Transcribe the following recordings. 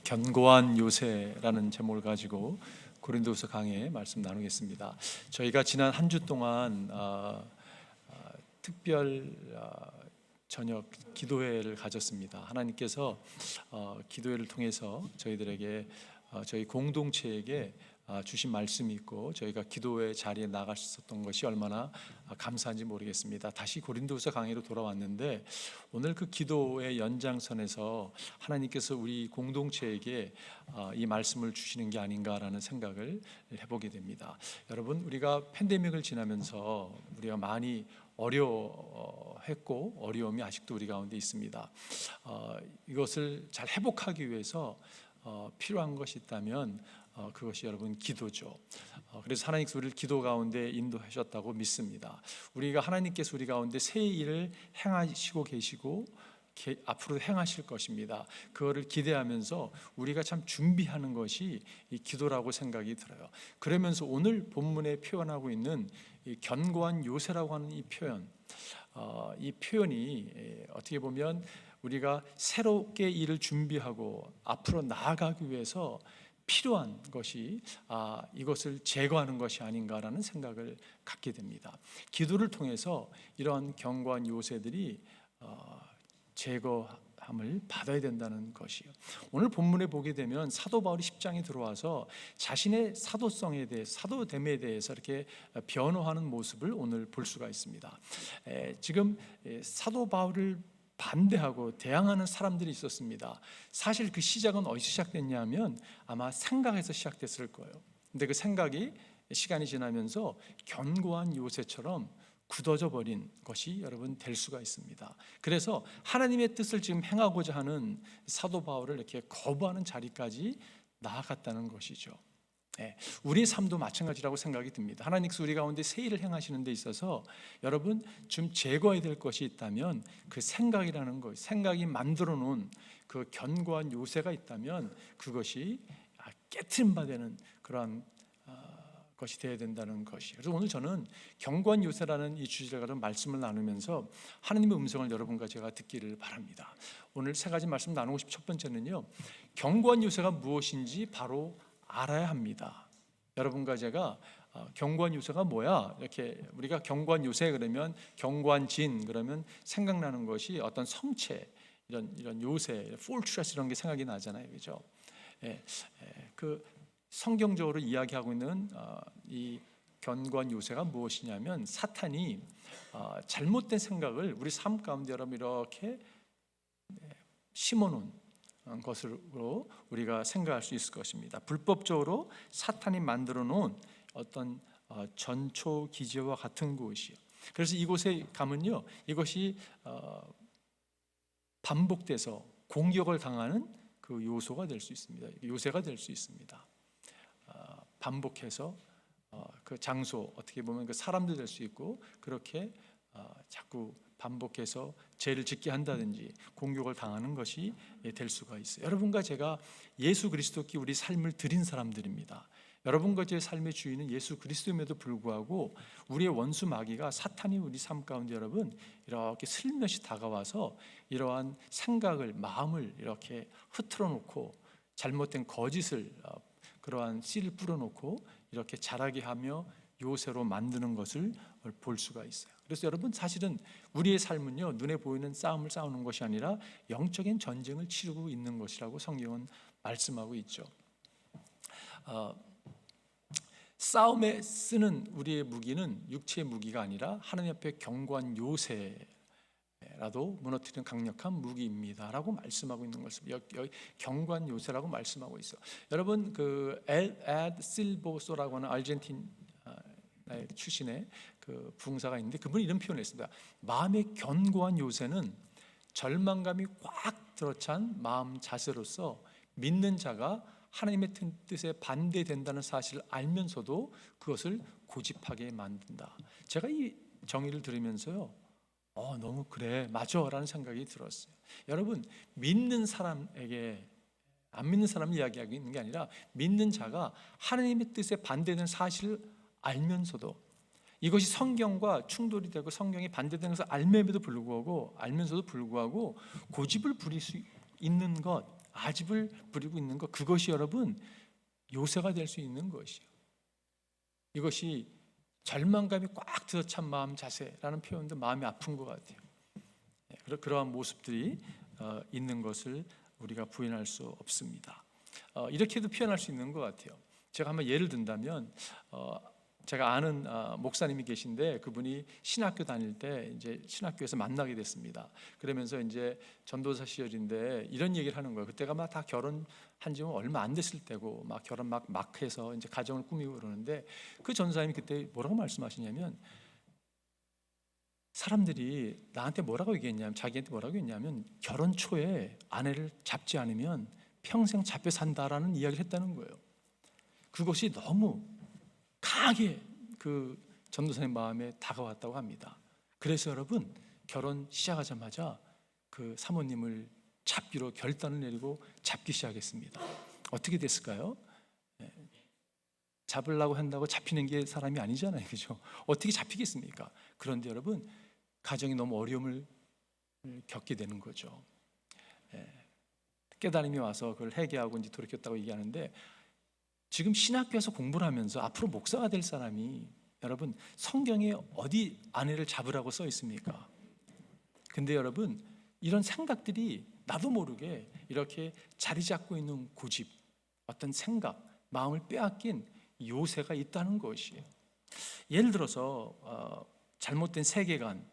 견고한 요새라는 제목을 가지고 고린도후서 강해 말씀 나누겠습니다. 저희가 지난 한 주 동안 특별 저녁 기도회를 가졌습니다. 하나님께서 기도회를 통해서 저희들에게 저희 공동체에게 주신 말씀이 있고 저희가 기도회 자리에 나갈 수 있었던 것이 얼마나 감사한지 모르겠습니다. 다시 고린도후서 강의로 돌아왔는데 오늘 그 기도의 연장선에서 하나님께서 우리 공동체에게 이 말씀을 주시는 게 아닌가라는 생각을 해보게 됩니다. 여러분, 우리가 팬데믹을 지나면서 우리가 많이 어려워했고 어려움이 아직도 우리 가운데 있습니다. 이것을 잘 회복하기 위해서 필요한 것이 있다면 그것이 여러분 기도죠. 그래서 하나님께서 우리를 기도 가운데 인도하셨다고 믿습니다. 우리가 하나님께서 우리 가운데 새 일을 행하시고 계시고 앞으로 행하실 것입니다. 그거를 기대하면서 우리가 참 준비하는 것이 이 기도라고 생각이 들어요. 그러면서 오늘 본문에 표현하고 있는 이 견고한 요새라고 하는 이 표현이 어떻게 보면 우리가 새롭게 일을 준비하고 앞으로 나아가기 위해서 필요한 것이 이것을 제거하는 것이 아닌가라는 생각을 갖게 됩니다. 기도를 통해서 이러한 견고한 요새들이 제거함을 받아야 된다는 것이요. 오늘 본문에 보게 되면 사도 바울이 10장에 들어와서 자신의 사도성에 대해서, 사도됨에 대해서 이렇게 변호하는 모습을 오늘 볼 수가 있습니다. 지금 사도 바울을 반대하고 대항하는 사람들이 있었습니다. 사실 그 시작은 어디서 시작됐냐면 아마 생각에서 시작됐을 거예요. 근데 그 생각이 시간이 지나면서 견고한 요새처럼 굳어져 버린 것이 여러분 될 수가 있습니다. 그래서 하나님의 뜻을 지금 행하고자 하는 사도 바울을 이렇게 거부하는 자리까지 나아갔다는 것이죠. 우리의 삶도 마찬가지라고 생각이 듭니다. 하나님께서 우리 가운데 새 일을 행하시는 데 있어서 여러분 좀 제거해야 될 것이 있다면 그 생각이라는 것, 생각이 만들어 놓은 그 견고한 요새가 있다면 그것이 깨트림 바되는 그러한 것이 되어야 된다는 것이. 그래서 오늘 저는 견고한 요새라는 이 주제를 가지고 말씀을 나누면서 하나님의 음성을 여러분과 제가 듣기를 바랍니다. 오늘 세 가지 말씀 나누고 싶은 첫 번째는요, 견고한 요새가 무엇인지 바로 알아야 합니다. 여러분과 제가 견고한 요새가 뭐야? 이렇게 우리가 견고한 요새 그러면 견고한 진 그러면 생각나는 것이 어떤 성체 이런 요새, 폴트레스 이런 게 생각이 나잖아요, 그죠? 그 성경적으로 이야기하고 있는 이 견고한 요새가 무엇이냐면 사탄이 잘못된 생각을 우리 삶 가운데 여러분 이렇게 심어놓은 것으로 우리가 생각할 수 있을 것입니다. 불법적으로 사탄이 만들어 놓은 어떤 전초 기제와 같은 곳이요. 그래서 이곳에 가면요, 이것이 반복돼서 공격을 당하는 그 요소가 될 수 있습니다. 요새가 될 수 있습니다. 반복해서 그 장소, 어떻게 보면 그 사람도 될 수 있고 그렇게 자꾸 반복해서 죄를 짓게 한다든지 공격을 당하는 것이 될 수가 있어요. 여러분과 제가 예수 그리스도께 우리 삶을 드린 사람들입니다. 여러분과 제 삶의 주인은 예수 그리스도임에도 불구하고 우리의 원수 마귀가 사탄이 우리 삶 가운데 여러분 이렇게 슬며시 다가와서 이러한 생각을, 마음을 이렇게 흐트러 놓고 잘못된 거짓을, 그러한 씨를 뿌려놓고 이렇게 자라게 하며 요새로 만드는 것을 볼 수가 있어요. 그래서 여러분 사실은 우리의 삶은요, 눈에 보이는 싸움을 싸우는 것이 아니라 영적인 전쟁을 치르고 있는 것이라고 성경은 말씀하고 있죠. 싸움에 쓰는 우리의 무기는 육체의 무기가 아니라 하나님 앞에 견고한 요새라도 무너뜨리는 강력한 무기입니다라고 말씀하고 있는 것입니다. 여기 견고한 요새라고 말씀하고 있어요. 여러분 그 에드 실보소라고 하는 아르헨티나 출신의 그 부흥사가 있는데 그분이 이런 표현을 했습니다. 마음의 견고한 요새는 절망감이 꽉 들어찬 마음 자세로서 믿는 자가 하나님의 뜻에 반대된다는 사실을 알면서도 그것을 고집하게 만든다. 제가 이 정의를 들으면서요, 너무 그래, 맞아 라는 생각이 들었어요. 여러분, 믿는 사람에게 안 믿는 사람을 이야기하고 있는 게 아니라 믿는 자가 하나님의 뜻에 반대되는 사실을 알면서도 이것이 성경과 충돌이 되고 성경이 반대되는 것을 알면서도 불구하고 고집을 부릴 수 있는 것, 아집을 부리고 있는 것, 그것이 여러분 요새가 될 수 있는 것이요. 이것이 절망감이 꽉 들어찬 마음 자세라는 표현도 마음이 아픈 것 같아요. 그러한 모습들이 있는 것을 우리가 부인할 수 없습니다. 이렇게도 표현할 수 있는 것 같아요. 제가 한번 예를 든다면, 제가 아는 목사님이 계신데 그분이 신학교 다닐 때 이제 신학교에서 만나게 됐습니다. 그러면서 이제 전도사 시절인데 이런 얘기를 하는 거예요. 그때가 막 다 결혼한 지 얼마 안 됐을 때고 막 결혼 막 해서 이제 가정을 꾸미고 그러는데, 그 전사님이 그때 뭐라고 말씀하시냐면, 사람들이 나한테 뭐라고 얘기했냐면, 자기한테 뭐라고 했냐면, 결혼 초에 아내를 잡지 않으면 평생 잡혀 산다라는 이야기를 했다는 거예요. 그것이 너무 강하게 그 전도사님 마음에 다가왔다고 합니다. 그래서 여러분, 결혼 시작하자마자 그 사모님을 잡기로 결단을 내리고 잡기 시작했습니다. 어떻게 됐을까요? 잡으려고 한다고 잡히는 게 사람이 아니잖아요, 그죠? 어떻게 잡히겠습니까? 그런데 여러분, 가정이 너무 어려움을 겪게 되는 거죠. 깨달음이 와서 그걸 회개하고 이제 돌이켰다고 얘기하는데, 지금 신학교에서 공부를 하면서 앞으로 목사가 될 사람이, 여러분, 성경에 어디 아내를 잡으라고 써 있습니까? 근데 여러분, 이런 생각들이 나도 모르게 이렇게 자리 잡고 있는 고집, 어떤 생각, 마음을 빼앗긴 요새가 있다는 것이에요. 예를 들어서 잘못된 세계관,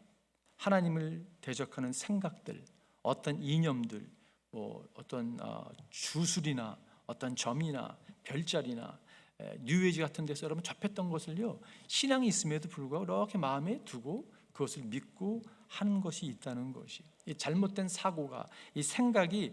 하나님을 대적하는 생각들, 어떤 이념들, 뭐 어떤 주술이나 어떤 점이나 별자리나 뉴에이지 같은 데서 여러분 접했던 것을요, 신앙이 있음에도 불구하고 이렇게 마음에 두고 그것을 믿고 하는 것이 있다는 것이, 이 잘못된 사고가, 이 생각이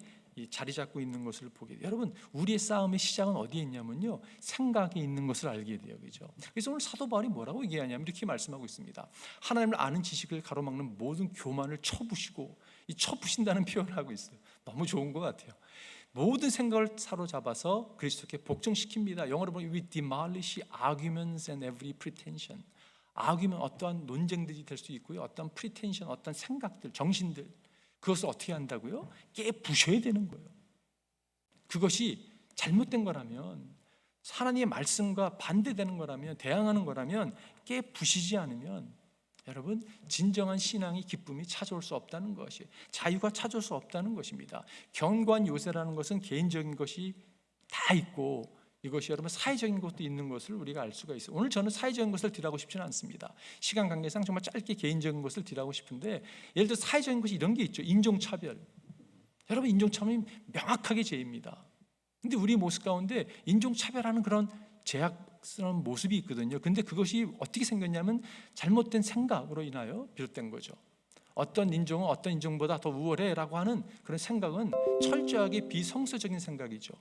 자리 잡고 있는 것을 보게 돼요. 여러분, 우리의 싸움의 시작은 어디에 있냐면요, 생각이 있는 것을 알게 돼요, 그죠? 그래서 오늘 사도 바울이 뭐라고 얘기하냐면 이렇게 말씀하고 있습니다. 하나님을 아는 지식을 가로막는 모든 교만을 쳐부시고, 이 쳐부신다는 표현을 하고 있어요. 너무 좋은 것 같아요. 모든 생각을 사로잡아서 그리스도께 복종시킵니다. 영어로 보면 we demolish arguments and every pretension. argument, 어떠한 논쟁들이 될 수 있고요, 어떤 pretension, 어떤 생각들, 정신들, 그것을 어떻게 한다고요? 깨부셔야 되는 거예요. 그것이 잘못된 거라면, 하나님의 말씀과 반대되는 거라면, 대항하는 거라면 깨부시지 않으면 여러분, 진정한 신앙이, 기쁨이 찾아올 수 없다는 것이, 자유가 찾아올 수 없다는 것입니다. 견고한 요새라는 것은 개인적인 것이 다 있고, 이것이 여러분 사회적인 것도 있는 것을 우리가 알 수가 있어요. 오늘 저는 사회적인 것을 딜하고 싶지는 않습니다. 시간 관계상 정말 짧게 개인적인 것을 딜하고 싶은데, 예를 들어 사회적인 것이 이런 게 있죠. 인종차별. 여러분, 인종차별이 명확하게 죄입니다. 근데 우리 모습 가운데 인종차별하는 그런 제약스러운 모습이 있거든요. 근데 그것이 어떻게 생겼냐면 잘못된 생각으로 인하여 비롯된 거죠. 어떤 인종은 어떤 인종보다 더 우월해라고 하는 그런 생각은 철저하게 비성서적인 생각이죠.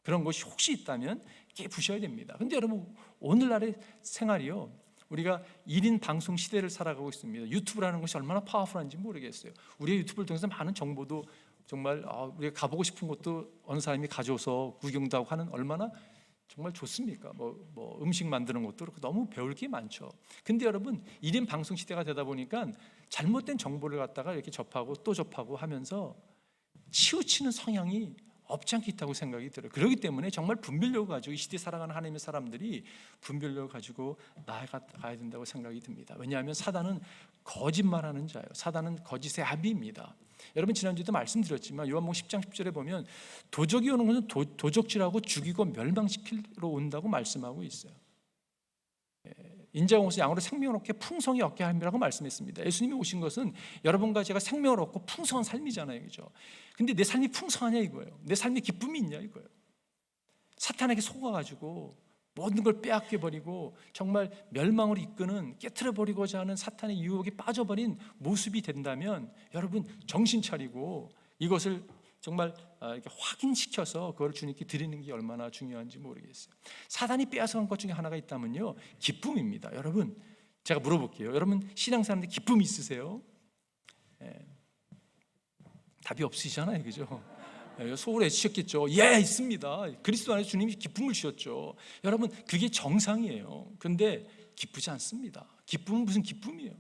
그런 것이 혹시 있다면 깨부셔야 됩니다. 근데 여러분, 오늘날의 생활이요, 우리가 1인 방송 시대를 살아가고 있습니다. 유튜브라는 것이 얼마나 파워풀한지 모르겠어요. 우리의 유튜브를 통해서 많은 정보도, 정말 우리가 가보고 싶은 곳도 어느 사람이 가져와서 구경도 하고 하는, 얼마나 정말 좋습니까? 뭐 음식 만드는 것도 그렇고 너무 배울 게 많죠. 근데 여러분, 1인 방송 시대가 되다 보니까 잘못된 정보를 갖다가 이렇게 접하고 또 접하고 하면서 치우치는 성향이 없지 않게 있다고 생각이 들어요. 그렇기 때문에 정말 분별력을 가지고 이 시대에 살아가는 하나님의 사람들이 분별력을 가지고 나아가야 된다고 생각이 듭니다. 왜냐하면 사단은 거짓말하는 자예요. 사단은 거짓의 아비입니다. 여러분, 지난주에도 말씀드렸지만 요한복음 10장 10절에 보면 도적이 오는 것은 도적질하고 죽이고 멸망시키러 온다고 말씀하고 있어요. 인자가 오셔서 양으로 생명을 얻게 풍성히 얻게 함이라고 말씀했습니다. 예수님이 오신 것은 여러분과 제가 생명을 얻고 풍성한 삶이잖아요, 그죠? 근데 내 삶이 풍성하냐 이거예요. 내 삶에 기쁨이 있냐 이거예요. 사탄에게 속아가지고 모든 걸 빼앗겨 버리고 정말 멸망으로 이끄는, 깨트려 버리고자 하는 사탄의 유혹에 빠져버린 모습이 된다면, 여러분 정신 차리고 이것을 정말 이렇게 확인시켜서 그걸 주님께 드리는 게 얼마나 중요한지 모르겠어요. 사단이 빼앗아간 것 중에 하나가 있다면요, 기쁨입니다. 여러분, 제가 물어볼게요. 여러분, 신앙사람들 기쁨 있으세요? 답이 없으시잖아요, 그죠? 소홀해 주셨겠죠. 예, 있습니다. 그리스도 안에서 주님이 기쁨을 주셨죠. 여러분, 그게 정상이에요. 그런데 기쁘지 않습니다. 기쁨은 무슨 기쁨이에요?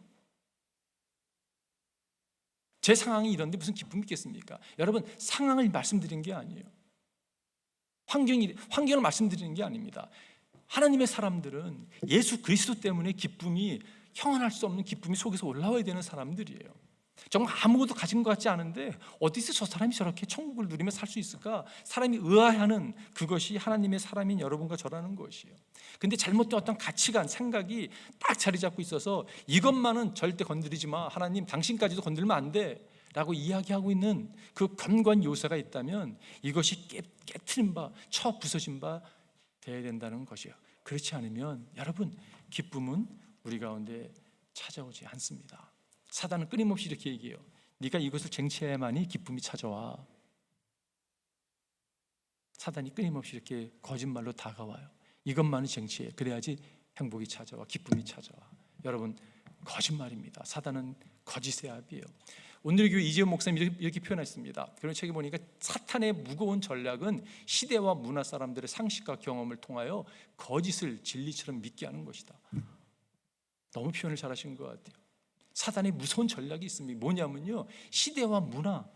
제 상황이 이런데 무슨 기쁨이 있겠습니까? 여러분, 상황을 말씀드린 게 아니에요. 환경을 말씀드리는 게 아닙니다. 하나님의 사람들은 예수 그리스도 때문에 기쁨이, 형언할 수 없는 기쁨이 속에서 올라와야 되는 사람들이에요. 정말 아무것도 가진 것 같지 않은데 어디서 저 사람이 저렇게 천국을 누리며 살 수 있을까? 사람이 의아해하는 그것이 하나님의 사람인 여러분과 저라는 것이에요. 근데 잘못된 어떤 가치관, 생각이 딱 자리 잡고 있어서 이것만은 절대 건드리지 마, 하나님 당신까지도 건들면 안 돼 라고 이야기하고 있는 그 견고한 요새가 있다면 이것이 깨트린 바, 쳐 부서진 바 돼야 된다는 것이에요. 그렇지 않으면 여러분, 기쁨은 우리 가운데 찾아오지 않습니다. 사단은 끊임없이 이렇게 얘기해요. 네가 이것을 쟁취해야만이 기쁨이 찾아와. 사단이 끊임없이 이렇게 거짓말로 다가와요. 이것만은 쟁취해, 그래야지 행복이 찾아와, 기쁨이 찾아와. 여러분, 거짓말입니다. 사단은 거짓의 아비예요. 오늘 교회 이재용 목사님이 이렇게 표현했습니다. 그런 책에 보니까 사탄의 무거운 전략은 시대와 문화 사람들의 상식과 경험을 통하여 거짓을 진리처럼 믿게 하는 것이다. 너무 표현을 잘하신 것 같아요. 사단의 무서운 전략이 있습니다. 뭐냐면요, 시대와 문화,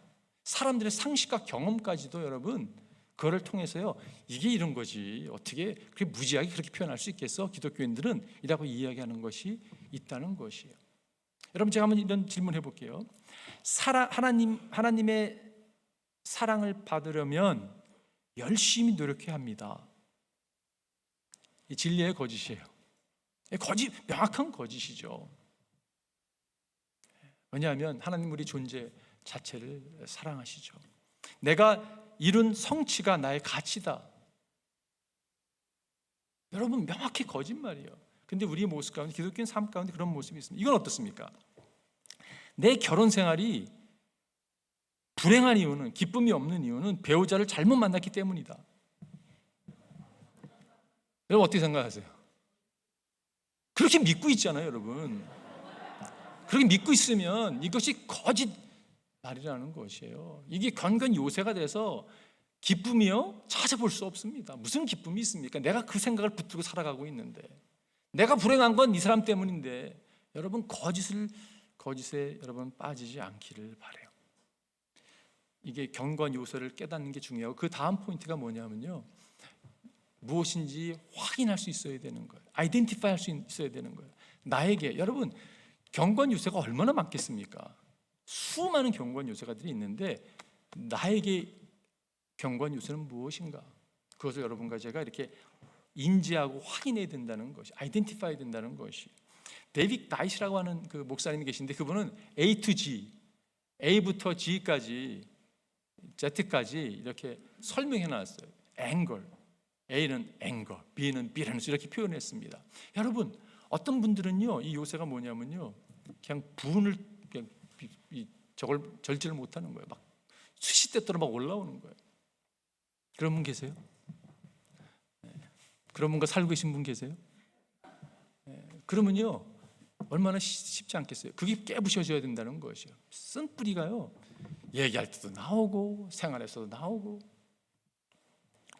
사람들의 상식과 경험까지도 여러분, 그거를 통해서요, 이게 이런 거지, 어떻게 그렇게 무지하게 그렇게 표현할 수 있겠어? 기독교인들은 이라고 이야기하는 것이 있다는 것이에요. 여러분, 제가 한번 이런 질문 해볼게요. 하나님의 사랑을 받으려면 열심히 노력해야 합니다. 이 진리의 거짓이에요. 명확한 거짓이죠. 왜냐하면 하나님 우리 존재 자체를 사랑하시죠. 내가 이룬 성취가 나의 가치다. 여러분, 명확히 거짓말이에요. 근데 우리의 모습 가운데, 기독교인 삶 가운데 그런 모습이 있습니다. 이건 어떻습니까? 내 결혼 생활이 불행한 이유는, 기쁨이 없는 이유는 배우자를 잘못 만났기 때문이다. 여러분, 어떻게 생각하세요? 그렇게 믿고 있잖아요, 여러분. 그렇게 믿고 있으면 이것이 거짓 말이라는 것이에요. 이게 견건 요새가 돼서 기쁨이요? 찾아볼 수 없습니다. 무슨 기쁨이 있습니까? 내가 그 생각을 붙들고 살아가고 있는데, 내가 불행한 건 이 사람 때문인데. 여러분, 거짓에 여러분 빠지지 않기를 바라요. 이게 견건 요소를 깨닫는 게 중요하고, 그 다음 포인트가 뭐냐면요, 무엇인지 확인할 수 있어야 되는 거예요. 아이덴티파이 할 수 있어야 되는 거예요. 나에게, 여러분, 경건 요소가 얼마나 많겠습니까? 수많은 경건 요소가들이 있는데 나에게 경건 요소는 무엇인가? 그것을 여러분과 제가 이렇게 인지하고 확인해야 된다는 것이, 아이덴티파이 된다는 것이. 데이빗 나이시라고 하는 그 목사님이 계신데, 그분은 A to G, A부터 G까지, Z까지 이렇게 설명해 놨어요. 앵글, A는 앵거, B는 비련스, 이렇게 표현했습니다. 여러분, 어떤 분들은요, 이 요새가 뭐냐면요, 그냥 분을 그냥 저걸 절제를 못하는 거예요. 막 수시때때로 막 올라오는 거예요. 그런 분 계세요? 그런 분과 살고 계신 분 계세요? 그러면요, 얼마나 쉽지 않겠어요? 그게 깨부셔져야 된다는 것이요. 쓴 뿌리가요, 얘기할 때도 나오고 생활에서도 나오고,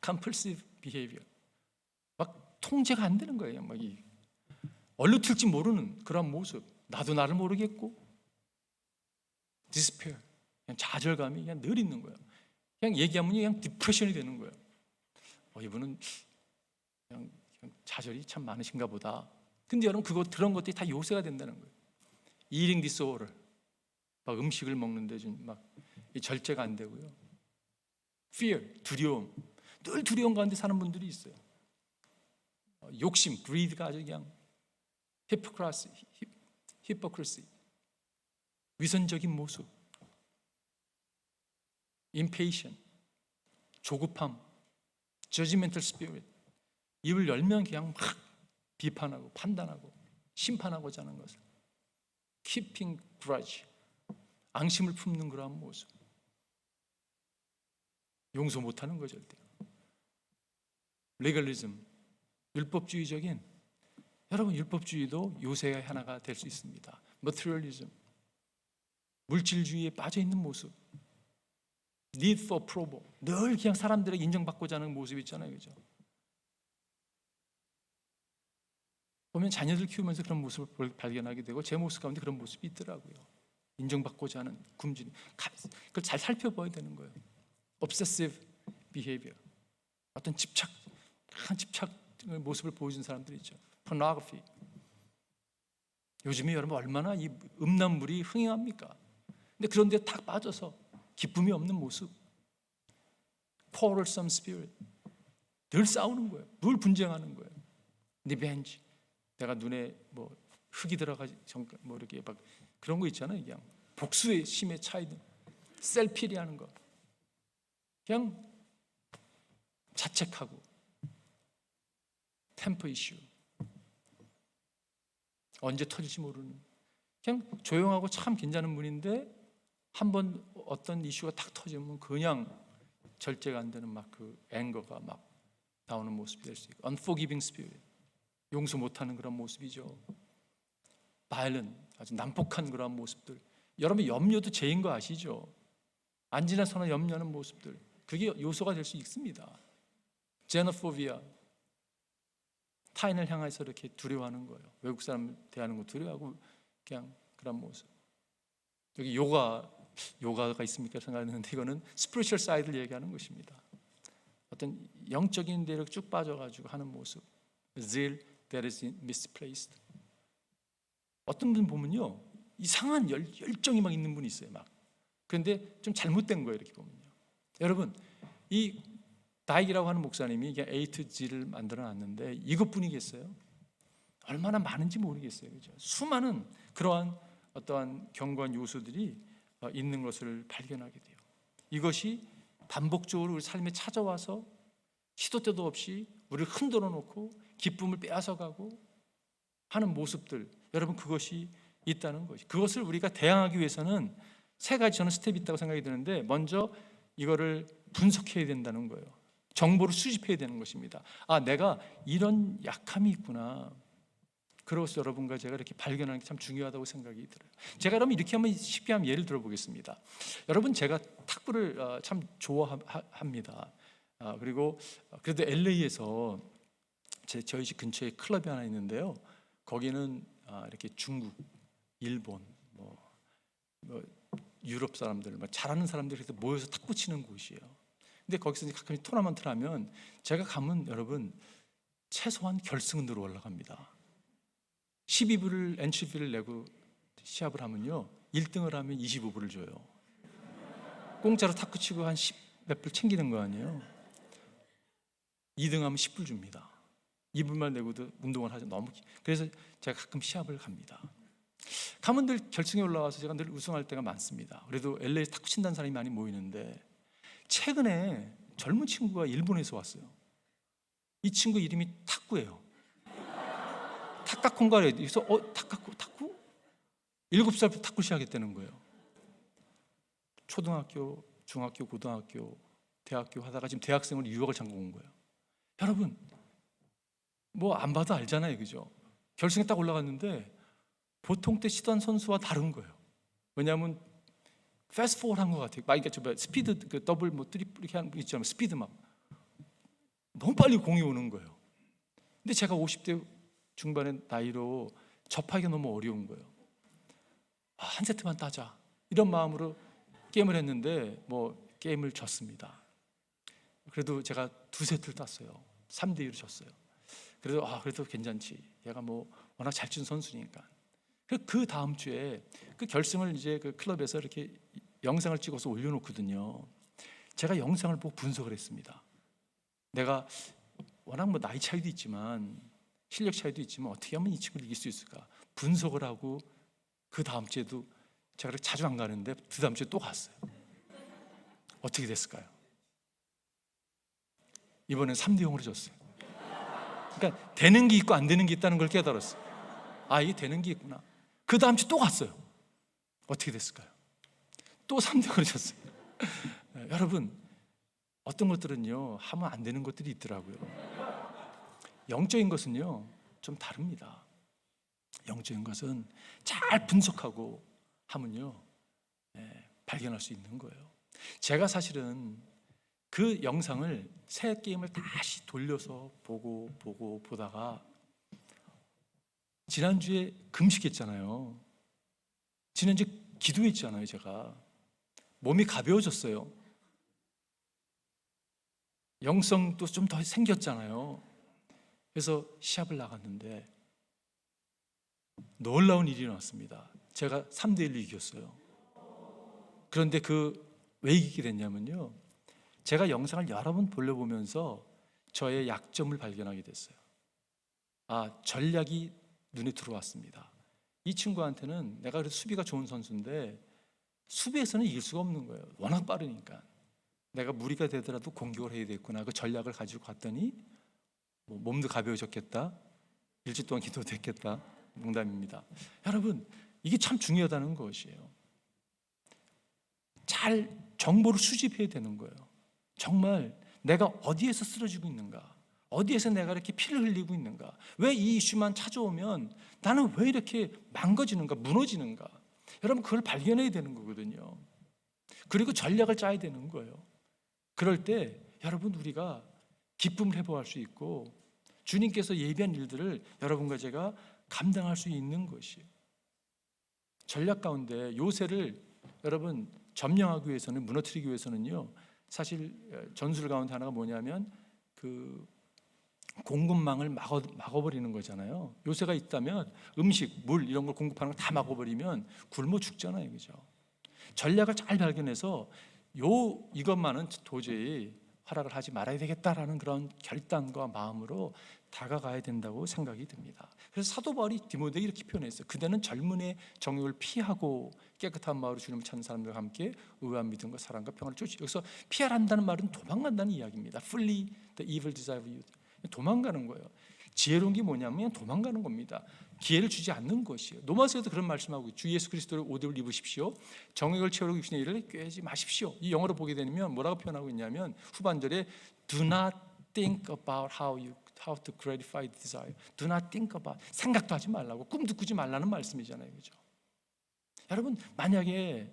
compulsive behavior, 막 통제가 안 되는 거예요. 막 얼로 튈지 모르는 그런 모습, 나도 나를 모르겠고, despair, 그냥 좌절감이 그냥 늘 있는 거예요. 그냥 얘기하면 그냥 디프레션이 되는 거예요. 이분은 그냥 좌절이 참 많으신가 보다. 근데 여러분, 그런 것들이 다 요새가 된다는 거예요. eating disorder, 막 음식을 먹는데 막 절제가 안 되고요. fear, 두려움, 늘 두려움 가운데 사는 분들이 있어요. 욕심, greed가 아주 그냥 hypocrisy, 위선적인 모습, impatient, 조급함, judgmental spirit, 입을 열면 그냥 막 비판하고 판단하고 심판하고자 하는 것을, keeping grudge, 앙심을 품는 그러한 모습, 용서 못하는 거죠. 절대. legalism, 율법주의적인, 여러분, 율법주의도 요새의 하나가 될 수 있습니다. materialism, 물질주의에 빠져 있는 모습, need for approval, 늘 그냥 사람들에게 인정받고자 하는 모습 있잖아요, 그죠? 보면 자녀들 키우면서 그런 모습을 발견하게 되고, 제 모습 가운데 그런 모습이 있더라고요. 인정받고자 하는 굶주림, 그걸 잘 살펴봐야 되는 거예요. obsessive behavior, 어떤 강한 집착의 모습을 보여준 사람들이 있죠. 포르노그래피. 요즘에 여러분 얼마나 이 음란물이 흥행합니까? 근데 그런데 딱 빠져서 기쁨이 없는 모습. quarrelsome spirit. 늘 싸우는 거예요. 늘 분쟁하는 거예요. 리벤지. 내가 눈에 뭐 흙이 들어가지 뭐 이렇게 막 그런 거 있잖아요. 그냥 복수의 심에 차이든 셀피리 하는 거. 그냥 자책하고 템퍼 이슈. 언제 터질지 모르는. 그냥 조용하고 참 괜찮은 분인데 한번 어떤 이슈가 딱 터지면 그냥 절제가 안 되는 막 그 앵거가 막 나오는 모습이 될 수 있고, unforgiving spirit, 용서 못하는 그런 모습이죠. violent, 아주 난폭한 그런 모습들. 여러분 염려도 죄인 거 아시죠? 안 지나서나 염려하는 모습들, 그게 요소가 될 수 있습니다. 제노포비아, 타인을 향해서 이렇게 두려워하는 거예요. 외국 사람 대하는 거 두려워하고 그냥 그런 모습. 여기 요가가 있습니까? 생각하는데 이거는 스피리추얼 사이드를 얘기하는 것입니다. 어떤 영적인 데로 쭉 빠져가지고 하는 모습. zeal that is misplaced. 어떤 분 보면요 이상한 열정이 막 있는 분이 있어요. 막 그런데 좀 잘못된 거예요. 이렇게 보면요. 여러분 이 다익이라고 하는 목사님이 이게 A to G를 만들어 놨는데 이것뿐이겠어요? 얼마나 많은지 모르겠어요. 그죠? 수많은 그러한 어떠한 견고한 요소들이 있는 것을 발견하게 돼요. 이것이 반복적으로 우리 삶에 찾아와서 시도 때도 없이 우리를 흔들어 놓고 기쁨을 빼앗아가고 하는 모습들, 여러분 그것이 있다는 것이. 그것을 우리가 대항하기 위해서는 세 가지 저는 스텝이 있다고 생각이 드는데, 먼저 이거를 분석해야 된다는 거예요. 정보를 수집해야 되는 것입니다. 아, 내가 이런 약함이 있구나. 그래서 여러분과 제가 이렇게 발견하는 게 참 중요하다고 생각이 들어요. 제가 그러면 이렇게 한번 쉽게 한번 예를 들어보겠습니다. 여러분 제가 탁구를 참 좋아합니다. 그리고 그래도 LA에서 저희 집 근처에 클럽이 하나 있는데요. 거기는 이렇게 중국, 일본, 뭐 유럽 사람들, 잘하는 사람들이 모여서 탁구 치는 곳이에요. 근데 거기서 가끔 토너먼트를 하면 제가 가면 여러분 최소한 결승으로 올라갑니다. 12불을 엔트리비를 내고 시합을 하면요 1등을 하면 25불을 줘요. 공짜로 탁구 치고 한 10 몇 불 챙기는 거 아니에요. 2등 하면 10불 줍니다. 2불만 내고도 운동을 하죠. 너무. 그래서 제가 가끔 시합을 갑니다. 가면 늘 결승에 올라와서 제가 늘 우승할 때가 많습니다. 그래도 LA에서 탁구 친다는 사람이 많이 모이는데 최근에 젊은 친구가 일본에서 왔어요. 이 친구 이름이 탁구예요. 타카콘가래. 그래서 탁구? 7살부터 탁구 시작했다는 거예요. 초등학교, 중학교, 고등학교, 대학교 하다가 지금 대학생으로 유학을 잠깐 온 거예요. 여러분 뭐 안 봐도 알잖아요, 그죠? 결승에 딱 올라갔는데 보통 때 치던 선수와 다른 거예요. 왜냐하면 패스트포워드 한 것 같아요. 막 이게 스피드 그 더블 뭐 트리플 이렇게 하는 거 있잖아요. 스피드 막 너무 빨리 공이 오는 거예요. 근데 제가 50대 중반의 나이로 접하기가 너무 어려운 거예요. 한 세트만 따자 이런 마음으로 게임을 했는데 뭐 게임을 졌습니다. 그래도 제가 2세트를 땄어요. 3대2로 졌어요. 그래도 괜찮지. 얘가 뭐 워낙 잘 친 선수니까. 그 다음 주에 그 결승을 이제 그 클럽에서 이렇게 영상을 찍어서 올려놓거든요. 제가 영상을 보고 분석을 했습니다. 내가 워낙 뭐 나이 차이도 있지만 실력 차이도 있지만 어떻게 하면 이 친구를 이길 수 있을까 분석을 하고 그 다음 주에도 제가 자주 안 가는데 그 다음 주에 또 갔어요. 어떻게 됐을까요? 이번엔 3대0으로 졌어요. 그러니까 되는 게 있고 안 되는 게 있다는 걸 깨달았어요. 아, 이게 되는 게 있구나. 그 다음 주 또 갔어요. 어떻게 됐을까요? 또 3대0으로 졌어요. 여러분 어떤 것들은요 하면 안 되는 것들이 있더라고요. 영적인 것은요 좀 다릅니다. 영적인 것은 잘 분석하고 하면요 발견할 수 있는 거예요. 제가 사실은 그 영상을 새 게임을 다시 돌려서 보다가 지난주에 금식했잖아요. 지난주에 기도했잖아요. 제가 몸이 가벼워졌어요. 영성도 좀 더 생겼잖아요. 그래서 시합을 나갔는데 놀라운 일이 나왔습니다. 제가 3대1로 이겼어요. 그런데 왜 이기게 됐냐면요, 제가 영상을 여러 번 돌려보면서 저의 약점을 발견하게 됐어요. 전략이 눈에 들어왔습니다. 이 친구한테는 내가 그래도 수비가 좋은 선수인데 수비에서는 이길 수가 없는 거예요. 워낙 빠르니까. 내가 무리가 되더라도 공격을 해야 되겠구나. 그 전략을 가지고 갔더니 몸도 가벼워졌겠다, 일주일 동안 기도도 됐겠다. 농담입니다. 여러분, 이게 참 중요하다는 것이에요. 잘 정보를 수집해야 되는 거예요. 정말 내가 어디에서 쓰러지고 있는가, 어디에서 내가 이렇게 피를 흘리고 있는가, 왜 이 이슈만 찾아오면 나는 왜 이렇게 망가지는가, 무너지는가. 여러분, 그걸 발견해야 되는 거거든요. 그리고 전략을 짜야 되는 거예요. 그럴 때 여러분, 우리가 기쁨을 회복할 수 있고 주님께서 예비한 일들을 여러분과 제가 감당할 수 있는 것이에요. 전략 가운데 요새를 여러분 점령하기 위해서는, 무너뜨리기 위해서는요, 사실 전술 가운데 하나가 뭐냐면 그 공급망을 막아버리는 거잖아요. 요새가 있다면 음식, 물 이런 걸 공급하는 걸 다 막아버리면 굶어 죽잖아요, 그죠? 전략을 잘 발견해서 이것만은 도저히 허락을 하지 말아야 되겠다라는 그런 결단과 마음으로 다가가야 된다고 생각이 듭니다. 그래서 사도 바울이 디모데에게 이렇게 표현했어요. 그대는 젊은의 정욕을 피하고 깨끗한 마음으로 주님을 찾는 사람들과 함께 의한 믿음과 사랑과 평안을 쫓으. 여기서 피하란다는 말은 도망간다는 이야기입니다. Flee the evil desire of youth. 도망가는 거예요. 지혜로운 게 뭐냐면 도망가는 겁니다. 기회를 주지 않는 것이에요. 로마서에도 그런 말씀하고, 주 예수 그리스도를 옷을 입으십시오. 정욕을 채우려고 육신의 일을 꾀지 마십시오. 이 영어로 보게 되면 뭐라고 표현하고 있냐면 후반절에 Do not think about how to gratify the desire. Do not think about. 생각도 하지 말라고, 꿈도 꾸지 말라는 말씀이잖아요, 그죠? 여러분, 만약에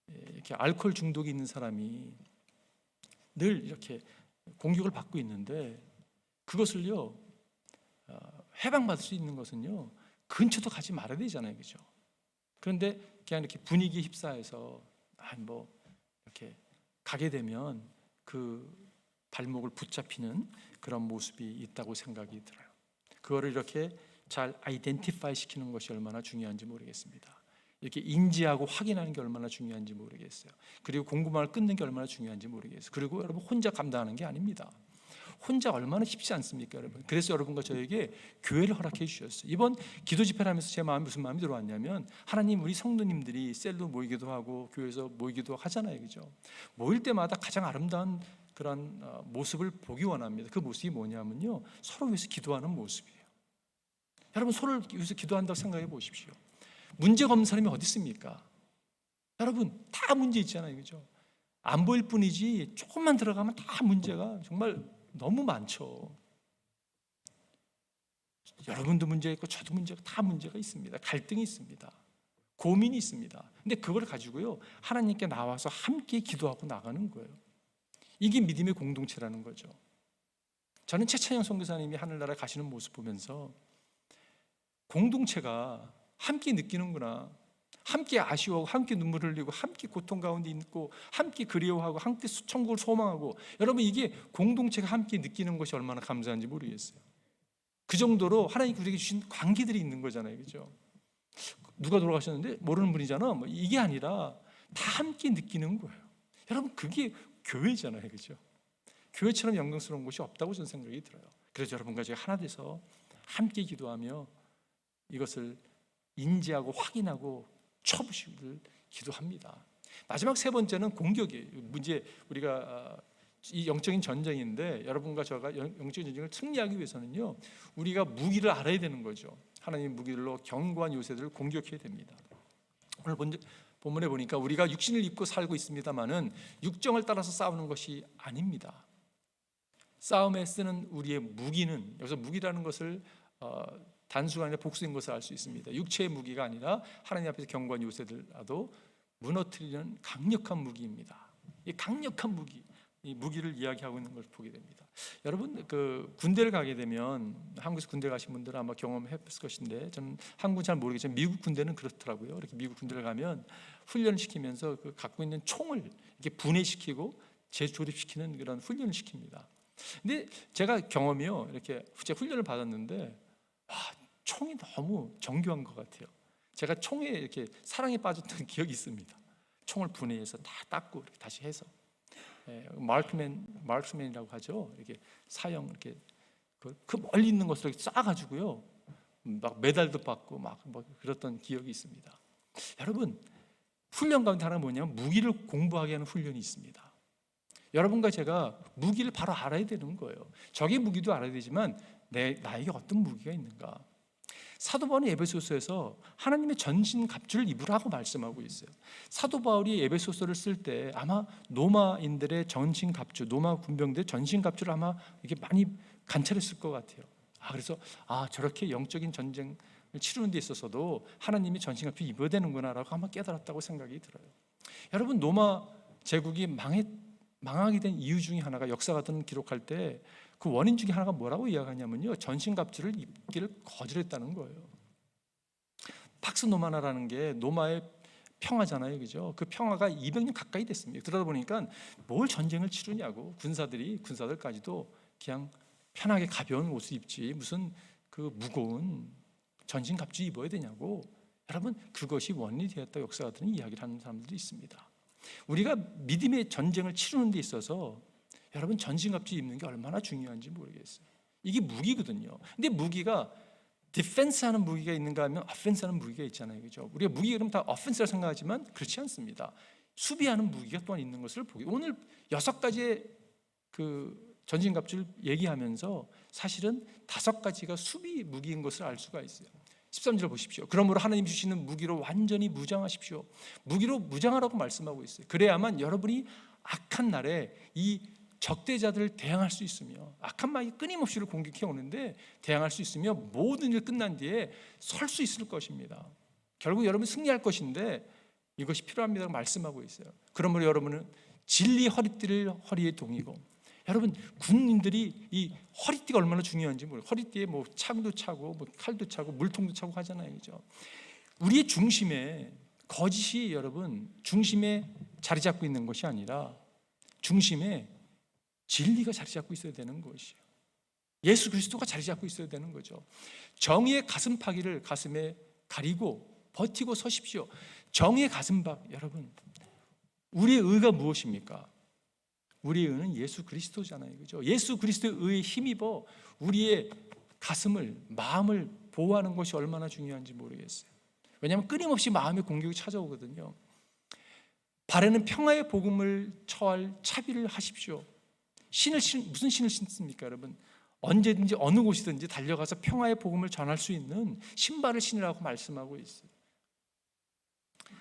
이렇게 알코올 중독이 있는 사람이 늘 이렇게 공격을 받고 있는데 그것을요, 해방받을 수 있는 것은요, 근처도 가지 말아야 되잖아요, 그죠? 그런데 그냥 이렇게 분위기에 휩싸여서 이렇게 가게 되면 그 발목을 붙잡히는 그런 모습이 있다고 생각이 들어요. 그거를 이렇게 잘 아이덴티파이 시키는 것이 얼마나 중요한지 모르겠습니다. 이렇게 인지하고 확인하는 게 얼마나 중요한지 모르겠어요. 그리고 공급망을 끊는 게 얼마나 중요한지 모르겠어요. 그리고 여러분, 혼자 감당하는 게 아닙니다. 혼자 얼마나 쉽지 않습니까, 여러분? 그래서 여러분과 저에게 교회를 허락해 주셨어요. 이번 기도 집회를 하면서 제 마음에 무슨 마음이 들어왔냐면, 하나님, 우리 성도님들이 셀로 모이기도 하고 교회에서 모이기도 하잖아요, 그죠? 모일 때마다 가장 아름다운 그런 모습을 보기 원합니다. 그 모습이 뭐냐면요, 서로 위해서 기도하는 모습이에요. 여러분, 서로를 위해서 기도한다고 생각해 보십시오. 문제가 없는 사람이 어디 있습니까? 여러분, 다 문제 있잖아요, 그죠? 안 보일 뿐이지 조금만 들어가면 다 문제가 정말 너무 많죠. 여러분도 문제가 있고 저도 다 문제가 있습니다. 갈등이 있습니다. 고민이 있습니다. 근데 그걸 가지고요, 하나님께 나와서 함께 기도하고 나가는 거예요. 이게 믿음의 공동체라는 거죠. 저는 최찬영 선교사님이 하늘나라 가시는 모습 보면서 공동체가 함께 느끼는구나, 함께 아쉬워하고 함께 눈물을 흘리고 함께 고통 가운데 있고 함께 그리워하고 함께 천국을 소망하고, 여러분, 이게 공동체가 함께 느끼는 것이 얼마나 감사한지 모르겠어요. 그 정도로 하나님 우리에게 주신 관계들이 있는 거잖아요, 그죠? 누가 돌아가셨는데 모르는 분이잖아, 이게 아니라 다 함께 느끼는 거예요. 여러분, 그게 교회잖아요, 그죠? 교회처럼 영광스러운 곳이 없다고 저는 생각이 들어요. 그래서 여러분과 제가 하나 돼서 함께 기도하며 이것을 인지하고 확인하고 쳐부시기를 기도합니다. 마지막 세 번째는 공격이에요. 문제, 우리가 이 영적인 전쟁인데 여러분과 저가 영적인 전쟁을 승리하기 위해서는요, 우리가 무기를 알아야 되는 거죠. 하나님의 무기들로 견고한 요새들을 공격해야 됩니다. 오늘 본문에 보니까 우리가 육신을 입고 살고 있습니다마는 육정을 따라서 싸우는 것이 아닙니다. 싸움에 쓰는 우리의 무기는, 여기서 무기라는 것을 단수가 아니라 복수인 것을 알 수 있습니다. 육체의 무기가 아니라 하나님 앞에서 견고한 요새들라도 무너뜨리는 강력한 무기입니다. 이 강력한 무기, 이 무기를 이야기하고 있는 걸 보게 됩니다. 여러분, 그 군대를 가게 되면, 한국에서 군대 가신 분들은 아마 경험했을 것인데, 저는 한국은 잘 모르겠지만 미국 군대는 그렇더라고요. 이렇게 미국 군대를 가면 훈련을 시키면서 그 갖고 있는 총을 이렇게 분해시키고 재조립시키는 그런 훈련을 시킵니다. 근데 제가 경험이요, 이렇게 제가 훈련을 받았는데 총이 너무 정교한 것 같아요. 제가 총에 이렇게 사랑에 빠졌던 기억이 있습니다. 총을 분해해서 다 닦고 이렇게 다시 해서, 마크맨이라고 하죠. 이렇게 사형 이렇게 그 멀리 있는 것을 이렇게 쏴가지고요, 막 메달도 받고 막 뭐 그랬던 기억이 있습니다. 여러분, 훈련 가운데 하나가 뭐냐면 무기를 공부하게 하는 훈련이 있습니다. 여러분과 제가 무기를 바로 알아야 되는 거예요. 적의 무기도 알아야 되지만 나에게 어떤 무기가 있는가. 사도 바울이 에베소서에서 하나님의 전신갑주를 입으라고 말씀하고 있어요. 사도 바울이 에베소서를 쓸 때 아마 로마인들의 전신갑주, 로마 군병들의 전신갑주를 아마 이렇게 많이 관찰했을 것 같아요. 그래서 저렇게 영적인 전쟁을 치르는 데 있어서도 하나님이 전신갑주 입어야 되는구나라고 아마 깨달았다고 생각이 들어요. 여러분, 로마 제국이 망하게 된 이유 중에 하나가, 역사가든 기록할 때 그 원인 중에 하나가 뭐라고 이야기하냐면요, 전신갑주를 입기를 거절했다는 거예요. 팍스 노마나라는 게 노마의 평화잖아요, 그죠? 그 평화가 200년 가까이 됐습니다. 그러다 보니까 뭘 전쟁을 치르냐고, 군사들까지도 그냥 편하게 가벼운 옷을 입지 무슨 그 무거운 전신갑주 입어야 되냐고. 여러분, 그것이 원인이 되었다 역사가들은 이야기를 하는 사람들도 있습니다. 우리가 믿음의 전쟁을 치르는 데 있어서 여러분, 전신갑주 입는 게 얼마나 중요한지 모르겠어요. 이게 무기거든요. 근데 무기가 디펜스하는 무기가 있는가 하면 어펜스하는 무기가 있잖아요, 그죠? 우리가 무기 그러면 다 어펜스라 생각하지만 그렇지 않습니다. 수비하는 무기가 또한 있는 것을 보게. 오늘 6가지의 그 전신갑주를 얘기하면서 사실은 5가지가 수비 무기인 것을 알 수가 있어요. 13절 보십시오. 그러므로 하나님 주시는 무기로 완전히 무장하십시오. 무기로 무장하라고 말씀하고 있어요. 그래야만 여러분이 악한 날에 이 적대자들을 대항할 수 있으며, 악한 마귀 끊임없이 공격해 오는데 대항할 수 있으며, 모든 일 끝난 뒤에 설 수 있을 것입니다. 결국 여러분 승리할 것인데 이것이 필요합니다라고 말씀하고 있어요. 그러므로 여러분은 진리 허리띠를 허리에 동이고, 여러분 군인들이 이 허리띠가 얼마나 중요한지 모르고, 허리띠에 뭐 창도 차고 뭐 칼도 차고 물통도 차고 하잖아요, 그죠? 우리의 중심에 거짓이 여러분 중심에 자리 잡고 있는 것이 아니라 중심에 진리가 자리 잡고 있어야 되는 것이에요. 예수 그리스도가 자리 잡고 있어야 되는 거죠. 정의의 가슴팍이를 가슴에 가리고 버티고 서십시오. 정의의 가슴팍, 여러분, 우리의 의가 무엇입니까? 우리의 의는 예수 그리스도잖아요, 그죠? 예수 그리스도의 의에 힘입어 우리의 가슴을, 마음을 보호하는 것이 얼마나 중요한지 모르겠어요. 왜냐하면 끊임없이 마음의 공격이 찾아오거든요. 발에는 평화의 복음을 처할 차비를 하십시오. 무슨 신을 신습니까, 여러분? 언제든지 어느 곳이든지 달려가서 평화의 복음을 전할 수 있는 신발을 신으라고 말씀하고 있어요.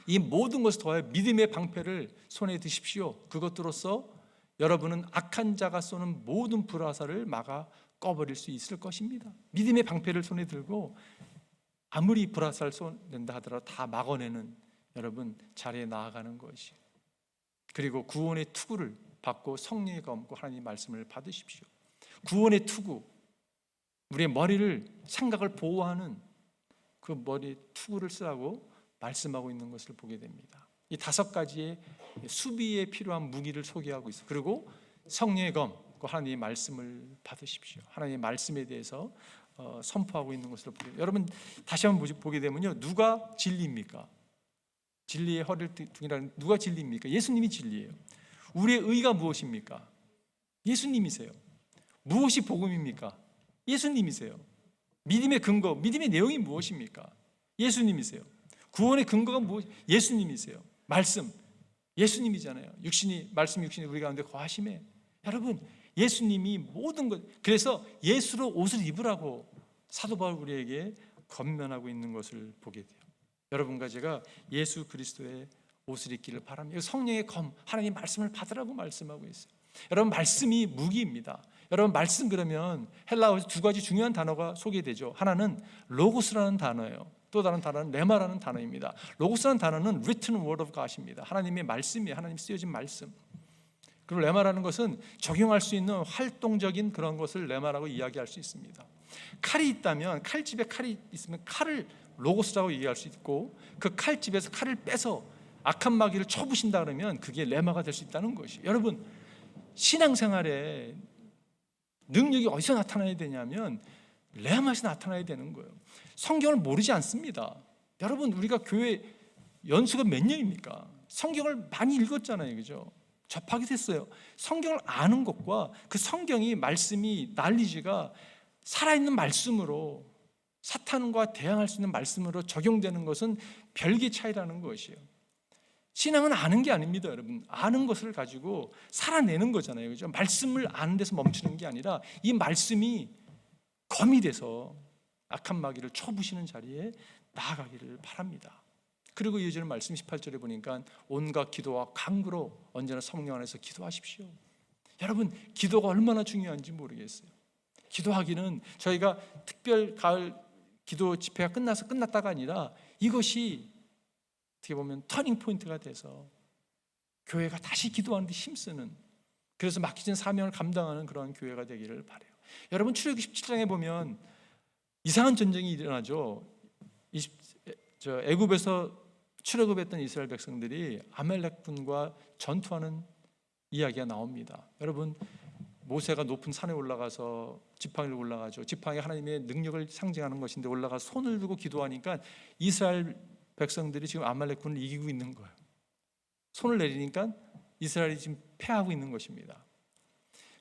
이 모든 것을 더하여 믿음의 방패를 손에 드십시오. 그것으로써 여러분은 악한 자가 쏘는 모든 불화살을 막아 꺼버릴 수 있을 것입니다. 믿음의 방패를 손에 들고 아무리 불화살 쏘는다 하더라도 다 막아내는 여러분 자리에 나아가는 것이, 그리고 구원의 투구를 받고 성령의 검고 하나님의 말씀을 받으십시오. 구원의 투구, 우리의 머리를, 생각을 보호하는 그 머리 투구를 쓰라고 말씀하고 있는 것을 보게 됩니다. 이 5가지의 수비에 필요한 무기를 소개하고 있어요. 그리고 성령의 검, 하나님의 말씀을 받으십시오. 하나님의 말씀에 대해서 선포하고 있는 것을 보게 돼요. 여러분 다시 한번 보게 되면요, 누가 진리입니까? 진리의 허리를 둥이라는 누가 진리입니까? 예수님이 진리예요. 우리의 의가 무엇입니까? 예수님이세요. 무엇이 복음입니까? 예수님이세요. 믿음의 근거, 믿음의 내용이 무엇입니까? 예수님이세요. 구원의 근거가 무엇? 예수님이세요. 말씀, 예수님이잖아요. 말씀 육신이 우리 가운데 거하심에, 여러분 예수님이 모든 것, 그래서 예수로 옷을 입으라고 사도 바울 우리에게 권면하고 있는 것을 보게 돼요. 여러분과 제가 예수 그리스도의 옷을 입기를 바랍니다. 성령의 검, 하나님 말씀을 받으라고 말씀하고 있어요. 여러분 말씀이 무기입니다. 여러분 말씀 그러면 헬라어에서 2가지 중요한 단어가 소개되죠. 하나는 로고스라는 단어예요. 또 다른 단어는 레마라는 단어입니다. 로고스라는 단어는 written word of God입니다. 하나님의 말씀이에요. 하나님 쓰여진 말씀. 그리고 레마라는 것은 적용할 수 있는 활동적인 그런 것을 레마라고 이야기할 수 있습니다. 칼이 있다면, 칼집에 칼이 있으면 칼을 로고스라고 얘기할 수 있고, 그 칼집에서 칼을 빼서 악한 마귀를 쳐부신다 그러면 그게 레마가 될 수 있다는 것이. 여러분 신앙생활에 능력이 어디서 나타나야 되냐면 레아맛이 나타나야 되는 거예요. 성경을 모르지 않습니다. 여러분, 우리가 교회 연수가 몇 년입니까? 성경을 많이 읽었잖아요, 그죠? 접하게 됐어요. 성경을 아는 것과 그 성경이 말씀이 난리지가 살아있는 말씀으로, 사탄과 대항할 수 있는 말씀으로 적용되는 것은 별개 차이라는 것이에요. 신앙은 아는 게 아닙니다, 여러분. 아는 것을 가지고 살아내는 거잖아요, 그죠? 말씀을 아는 데서 멈추는 게 아니라 이 말씀이 검이 돼서 악한 마귀를 쳐부시는 자리에 나아가기를 바랍니다. 그리고 이어지는 말씀 18절에 보니까 온갖 기도와 간구로 언제나 성령 안에서 기도하십시오. 여러분, 기도가 얼마나 중요한지 모르겠어요. 기도하기는 저희가 특별 가을 기도 집회가 끝났다가 아니라 이것이 어떻게 보면 터닝 포인트가 돼서 교회가 다시 기도하는 데 힘쓰는, 그래서 맡기진 사명을 감당하는 그런 교회가 되기를 바라요. 여러분, 출애굽기 17장에 보면 이상한 전쟁이 일어나죠. 애굽에서 출애굽했던 이스라엘 백성들이 아말렉 군과 전투하는 이야기가 나옵니다. 여러분, 모세가 높은 산에 올라가서 지팡이를 올라가죠. 지팡이 하나님의 능력을 상징하는 것인데 올라가 손을 들고 기도하니까 이스라엘 백성들이 지금 아말렉 군을 이기고 있는 거예요. 손을 내리니까 이스라엘이 지금 패하고 있는 것입니다.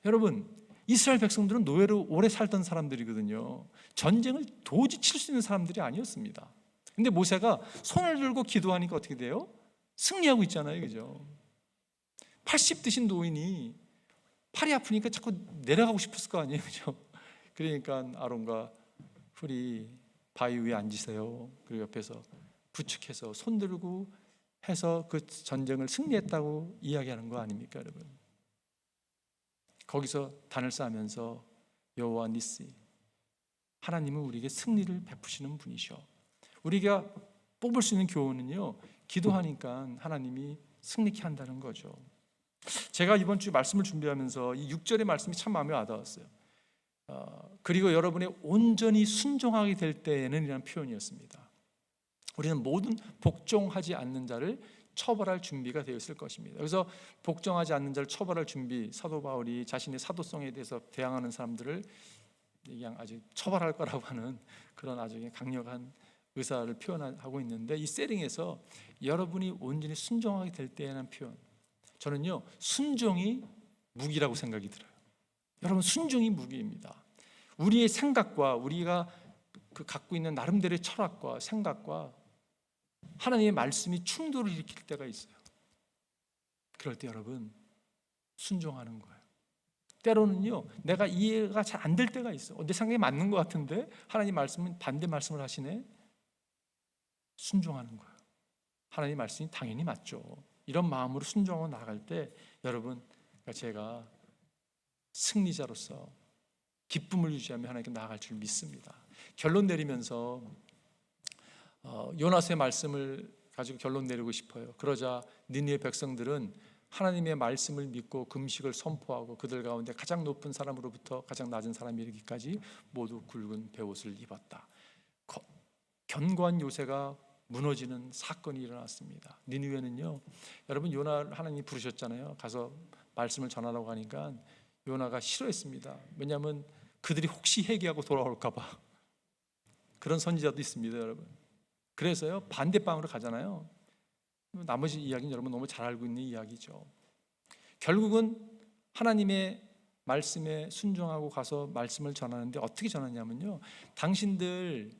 여러분, 이스라엘 백성들은 노예로 오래 살던 사람들이거든요. 전쟁을 도저히 칠 수 있는 사람들이 아니었습니다. 근데 모세가 손을 들고 기도하니까 어떻게 돼요? 승리하고 있잖아요, 그죠? 80 드신 노인이 팔이 아프니까 자꾸 내려가고 싶었을 거 아니에요, 그죠? 그러니까 아론과 훌이 바위 위에 앉으세요. 그리고 옆에서 부축해서 손 들고 해서 그 전쟁을 승리했다고 이야기하는 거 아닙니까, 여러분? 거기서 단을 쌓으면서 여호와 니시, 하나님은 우리에게 승리를 베푸시는 분이셔. 우리가 뽑을 수 있는 교훈은요, 기도하니까 하나님이 승리케 한다는 거죠. 제가 이번 주 말씀을 준비하면서 이 6절의 말씀이 참 마음에 와닿았어요. 그리고 여러분이 온전히 순종하게 될 때에는 이라는 표현이었습니다. 우리는 모든 복종하지 않는 자를 처벌할 준비가 되어 있을 것입니다. 그래서 복종하지 않는 자를 처벌할 준비, 사도 바울이 자신의 사도성에 대해서 대항하는 사람들을 그냥 아주 처벌할 거라고 하는 그런 아주 강력한 의사를 표현하고 있는데, 이 세링에서 여러분이 온전히 순종하게 될 때에는 표현, 저는요, 순종이 무기라고 생각이 들어요. 여러분, 순종이 무기입니다. 우리의 생각과 우리가 갖고 있는 나름대로의 철학과 생각과 하나님의 말씀이 충돌을 일으킬 때가 있어요. 그럴 때 여러분, 순종하는 거예요. 때로는요, 내가 이해가 잘 안 될 때가 있어. 내 생각이 맞는 것 같은데 하나님 말씀은 반대 말씀을 하시네. 순종하는 거예요. 하나님 말씀이 당연히 맞죠. 이런 마음으로 순종하고 나아갈 때 여러분, 제가 승리자로서 기쁨을 유지하며 하나님께 나아갈 줄 믿습니다. 결론 내리면서 요나스의 말씀을 가지고 결론 내리고 싶어요. 그러자 니느웨 백성들은 하나님의 말씀을 믿고 금식을 선포하고 그들 가운데 가장 높은 사람으로부터 가장 낮은 사람이 이르기까지 모두 굵은 베옷을 입었다. 견고한 요새가 무너지는 사건이 일어났습니다. 니느웨는요, 여러분, 요나를 하나님이 부르셨잖아요. 가서 말씀을 전하라고 하니까 요나가 싫어했습니다. 왜냐하면 그들이 혹시 회개하고 돌아올까 봐. 그런 선지자도 있습니다, 여러분. 그래서요, 반대방으로 가잖아요. 나머지 이야기는 여러분 너무 잘 알고 있는 이야기죠. 결국은 하나님의 말씀에 순종하고 가서 말씀을 전하는데 어떻게 전하냐면요, 당신들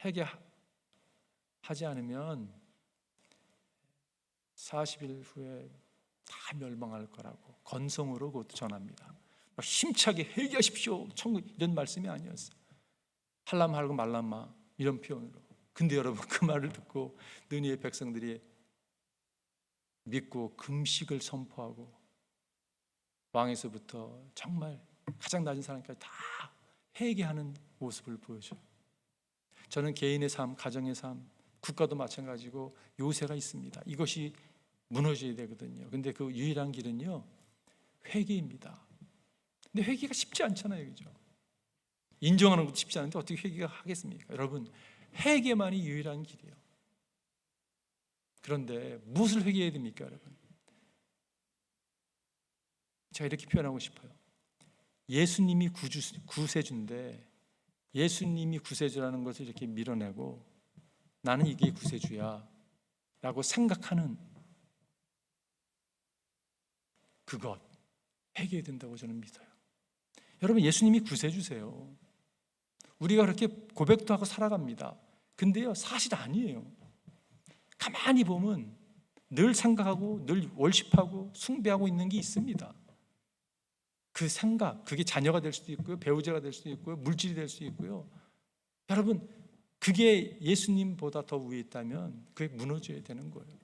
회개하지 않으면 40일 후에 다 멸망할 거라고 건성으로 그것도 전합니다. 힘차게 회개하십시오, 천국, 이런 말씀이 아니었어요. 할람 말고 말람마, 이런 표현으로. 근데 여러분, 그 말을 듣고 느니의 백성들이 믿고 금식을 선포하고 왕에서부터 정말 가장 낮은 사람까지 다 회개하는 모습을 보여줘요. 저는 개인의 삶, 가정의 삶, 국가도 마찬가지고 요새가 있습니다. 이것이 무너져야 되거든요. 근데 그 유일한 길은요, 회개입니다. 근데 회개가 쉽지 않잖아요, 그죠? 인정하는 것도 쉽지 않은데 어떻게 회개가 하겠습니까? 여러분, 회개만이 유일한 길이에요. 그런데 무엇을 회개해야 됩니까, 여러분? 제가 이렇게 표현하고 싶어요. 예수님이 구세주인데 예수님이 구세주라는 것을 이렇게 밀어내고 나는 이게 구세주야 라고 생각하는 그것 회개해야 된다고 저는 믿어요. 여러분, 예수님이 구세주세요. 우리가 그렇게 고백도 하고 살아갑니다. 근데요, 사실 아니에요. 가만히 보면 늘 생각하고 늘 월십하고 숭배하고 있는 게 있습니다. 그 생각, 그게 자녀가 될 수도 있고요, 배우자가 될 수도 있고요, 물질이 될 수도 있고요. 여러분, 그게 예수님보다 더 위에 있다면 그게 무너져야 되는 거예요.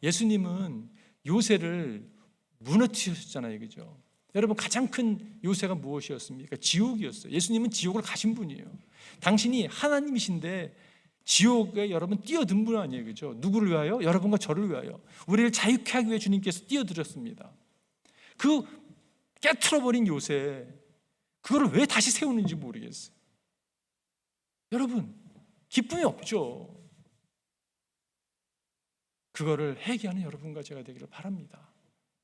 예수님은 요새를 무너뜨리셨잖아요, 그죠? 여러분, 가장 큰 요새가 무엇이었습니까? 지옥이었어요. 예수님은 지옥을 가신 분이에요. 당신이 하나님이신데 지옥에 여러분 뛰어든 분 아니에요, 그죠? 누구를 위하여? 여러분과 저를 위하여. 우리를 자유케 하기 위해 주님께서 뛰어들었습니다. 그 깨트려버린 요새, 그거를 왜 다시 세우는지 모르겠어요. 여러분, 기쁨이 없죠. 그거를 회개하는 여러분과 제가 되기를 바랍니다.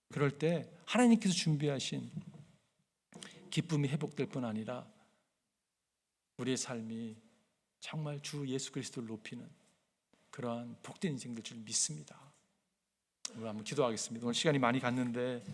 그럴 때 하나님께서 준비하신 기쁨이 회복될 뿐 아니라 우리의 삶이 정말 주 예수 그리스도를 높이는 그러한 복된 인생 될 줄 믿습니다. 오늘 한번 기도하겠습니다. 오늘 시간이 많이 갔는데